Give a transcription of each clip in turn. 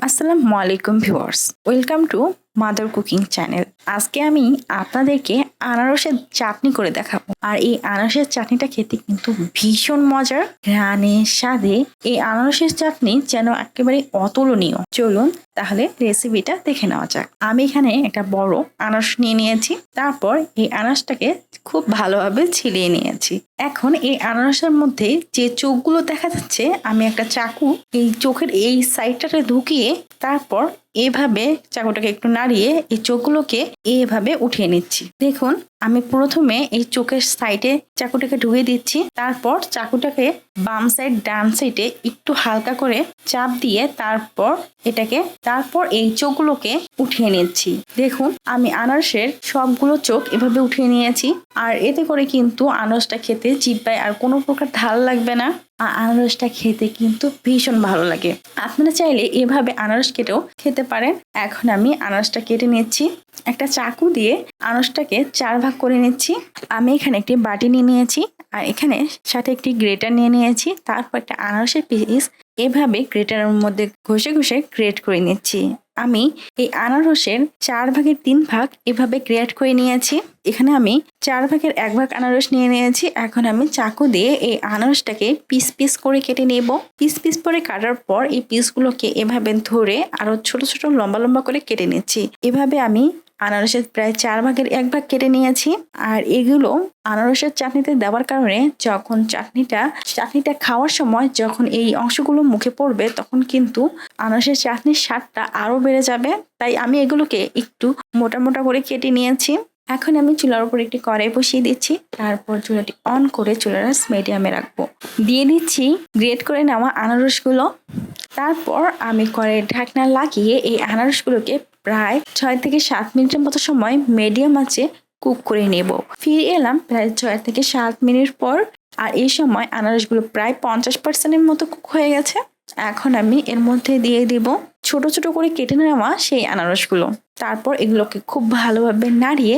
আসসালামু আলাইকুম viewers, welcome to mother cooking channel. আজকে আমি আপনাদেরকে আনারসের চাটনি করে দেখাবো। আর এই আনারসের চাটনিটা খেতে কিন্তু ভীষণ মজার, ঘ্রাণে স্বাদে এই আনারসের চাটনি যেন একেবারে অতুলনীয়। চলুন তাহলে রেসিপিটা দেখে নেওয়া যাক। আমি এখানে একটা বড় আনারস নিয়ে নিয়েছি, তারপর এই আনারসটাকে খুব ভালোভাবে ছিলিয়ে নিয়েছি। এখন এই আনারসের মধ্যে যে চোখগুলো দেখা যাচ্ছে, আমি একটা চাকু এই চোখের এই সাইডটাতে ঢুকিয়ে তারপর এভাবে চাকুটাকে একটু নাড়িয়ে এই চোখগুলোকে এভাবে উঠিয়ে নিচ্ছি। দেখুন, আমি প্রথমে এই চোখের সাইডে চাকুটাকে ঢুকিয়ে দিচ্ছি, তারপর চাকুটাকে বাম সাইড ডান সাইডে একটু হালকা করে চাপ দিয়ে তারপর এই চোখগুলোকে উঠিয়ে নিচ্ছি। দেখুন, আমি আনারসের সবগুলো চোখ এভাবে উঠিয়ে নিয়েছি। আর এতে করে কিন্তু আনারসটা খেতে জিহ্বায় আর কোনো প্রকার ঝাল লাগবে না। আর আনারসটা খেতে কিন্তু ভীষণ ভালো লাগে। আপনারা চাইলে এভাবে আনারস কেটেও খেতে পারেন। এখন আমি আনারসটা কেটে নিচ্ছি। একটা চাকু দিয়ে আনারসটাকে 4 ভাগ করে নিচ্ছি। আমি এখানে একটি বাটি নিয়ে নিয়েছি, আর এখানে সাথে একটি গ্রেটার নিয়ে নিয়েছি। তারপর একটা আনারসের পিস এভাবে গ্রেটারের মধ্যে ঘষে ঘষে গ্রেট করে নিচ্ছি। আমি এই আনারসের 4 ভাগের 3 ভাগ এভাবে গ্রেট করে নিয়েছি। এখানে আমি 4 ভাগের 1 ভাগ আনারস নিয়ে নিয়েছি। এখন আমি চাকু দিয়ে এই আনারসটাকে পিস পিস করে কেটে নেব। পিস পিস করে কাটার পর এই পিসগুলোকে এভাবে ধরে আরো ছোট ছোট লম্বা লম্বা করে কেটে নিচ্ছি। এভাবে আমি আনারসের প্রায় 4 ভাগের 1 ভাগ কেটে নিয়েছি। আর এগুলো আনারসের চাটনিতে দেওয়ার কারণে যখন চাটনিটা খাওয়ার সময় যখন এই অংশগুলো মুখে পড়বে, তখন কিন্তু আনারসের চাটনির স্বাদটা আরো বেড়ে যাবে। তাই আমি এগুলোকে একটু মোটা মোটা করে কেটে নিয়েছি। এখন আমি চুলার উপর একটি কড়াই বসিয়ে দিচ্ছি, তারপর চুলাটি অন করে চুলার মিডিয়ামে রাখবো। দিয়ে দিচ্ছি গ্রেট করে নেওয়া আনারসগুলো। তারপর আমি কড়াইয়ের ঢাকনা লাগিয়ে এই আনারসগুলোকে প্রায় 6 থেকে 7 মিনিটের মতো সময় মিডিয়াম আঁচে কুক করে নেব। ফিরে এলাম প্রায় 6 থেকে 7 মিনিট পর। আর এই সময় আনারসগুলো প্রায় 50% মতো কুক হয়ে গেছে। এখন আমি এর মধ্যে দিয়ে দিব ছোট ছোট করে কেটে নেওয়া সেই আনারসগুলো। তারপর এগুলোকে খুব ভালোভাবে নাড়িয়ে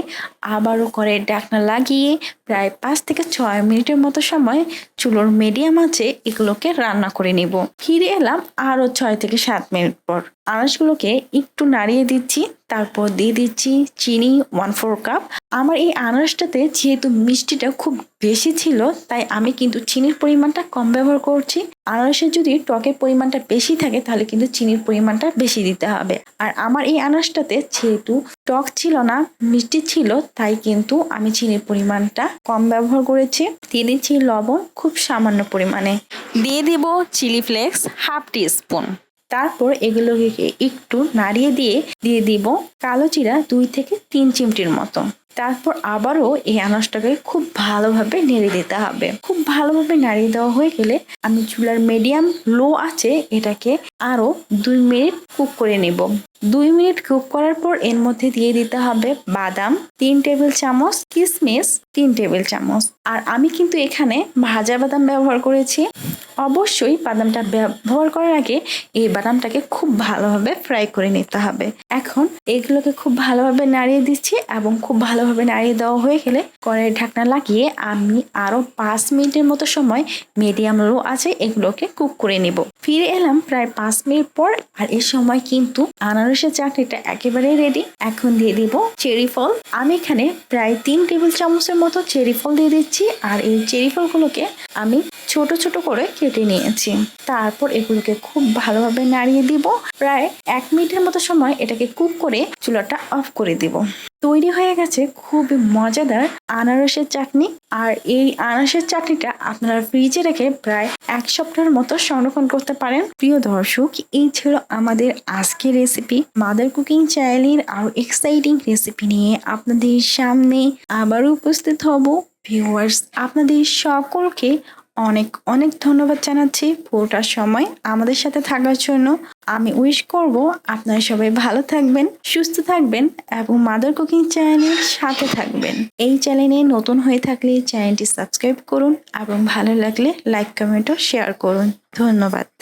আবারও কড়াইয়ের ঢাকনা লাগিয়ে প্রায় 5 থেকে 6 মিনিটের মতো সময় চুলোর মিডিয়াম আঁচে এগুলোকে রান্না করে নেব। ফিরে এলাম আরো 6 থেকে 7 মিনিট পর। আনারসগুলোকে একটু নাড়িয়ে দিচ্ছি, তারপর দিয়ে দিচ্ছি চিনি 1/4 কাপ। আমার এই আনারসটাতে যেহেতু মিষ্টিটা খুব বেশি ছিল, তাই আমি কিন্তু চিনির পরিমাণটা কম ব্যবহার করছি। আনারসের যদি টকের পরিমাণটা বেশি থাকে, তাহলে কিন্তু চিনির পরিমাণটা বেশি দিতে হবে। আর আমার এই আনারসটাতে যেহেতু টক ছিল না, মিষ্টি ছিল, তাই কিন্তু আমি চিনির পরিমাণটা কম ব্যবহার করেছি। দিয়ে দিচ্ছি লবণ খুব সামান্য পরিমাণে, দিয়ে দিব চিলি ফ্লেক্স 1/2 টিস্পুন। তারপর এগুলোকে একটু নাড়িয়ে দিয়ে দিব কালো জিরা 2 থেকে 3 চিমটির মতো। তারপর আবারও এই আনারসটাকে খুব ভালোভাবে নেড়ে দিতে হবে। খুব ভালোভাবে নাড়িয়ে দেওয়া হয়ে গেলে আমি চুলার মিডিয়াম লো আছে এটাকে আরো 2 মিনিট কুক করে নেব। 2 মিনিট কুক করার পর এর মধ্যে দিয়ে দিতে হবে বাদাম 3 টেবিল চামচ, কিশমিশ 3 টেবিল চামচ। আর আমি কিন্তু এখানে ভাজা বাদাম ব্যবহার করেছি। অবশ্যই বাদামটা ব্যবহার করার আগে এই বাদামটাকে খুব ভালোভাবে ফ্রাই করে নিতে হবে। এখন এগুলোকে খুব ভালোভাবে নাড়িয়ে দিচ্ছি, এবং খুব ভালোভাবে নাড়িয়ে দেওয়া হয়ে গেলে কড়াইয়ের ঢাকনা লাগিয়ে আমি আরো 5 মিনিটের মতো সময় মিডিয়াম লো আছে এগুলোকে কুক করে নেব। ফিরে এলাম প্রায় 5 মিনিট পর। আর এই সময় কিন্তু আনারসের চাটনিটা একেবারে রেডি। এখন দিয়ে দিব চেরি ফল। আমি এখানে প্রায় 3 টেবিল চামচের মতো চেরি ফল দিয়ে দিচ্ছি। আর এই চেরি ফলগুলোকে আমি ছোট ছোট করে কেটে নিয়েছি। তারপর এগুলোকে খুব ভালোভাবে নাড়িয়ে দিব। প্রায় 1 মিনিটের মতো সময় এটাকে কুক করে চুলাটা অফ করে দিব। তৈরি হয়ে গেছে খুবই মজাদার আনারসের চাটনি। আর এই আনারসের চাটনিটা আপনারা ফ্রিজে রেখে প্রায় 1 সপ্তাহের মতো সংরক্ষণ করতে পারেন। প্রিয় দর্শক, এই ছিল আমাদের আজকের রেসিপি। মাদার কুকিং চ্যানেলের আরো এক্সাইটিং রেসিপি নিয়ে আপনাদের সামনে আবারও উপস্থিত হব। ভিউয়ার্স, আপনাদের সকলকে অনেক অনেক ধন্যবাদ জানাচ্ছি পুরোটা সময় আমাদের সাথে থাকার জন্য। আমি উইশ করব আপনারা সবাই ভালো থাকবেন, সুস্থ থাকবেন এবং মাদার কুকিং চ্যানেলের সাথে থাকবেন। এই চ্যানেলে নতুন হয়ে থাকলে চ্যানেলটি সাবস্ক্রাইব করুন এবং ভালো লাগলে লাইক, কমেন্ট ও শেয়ার করুন। ধন্যবাদ।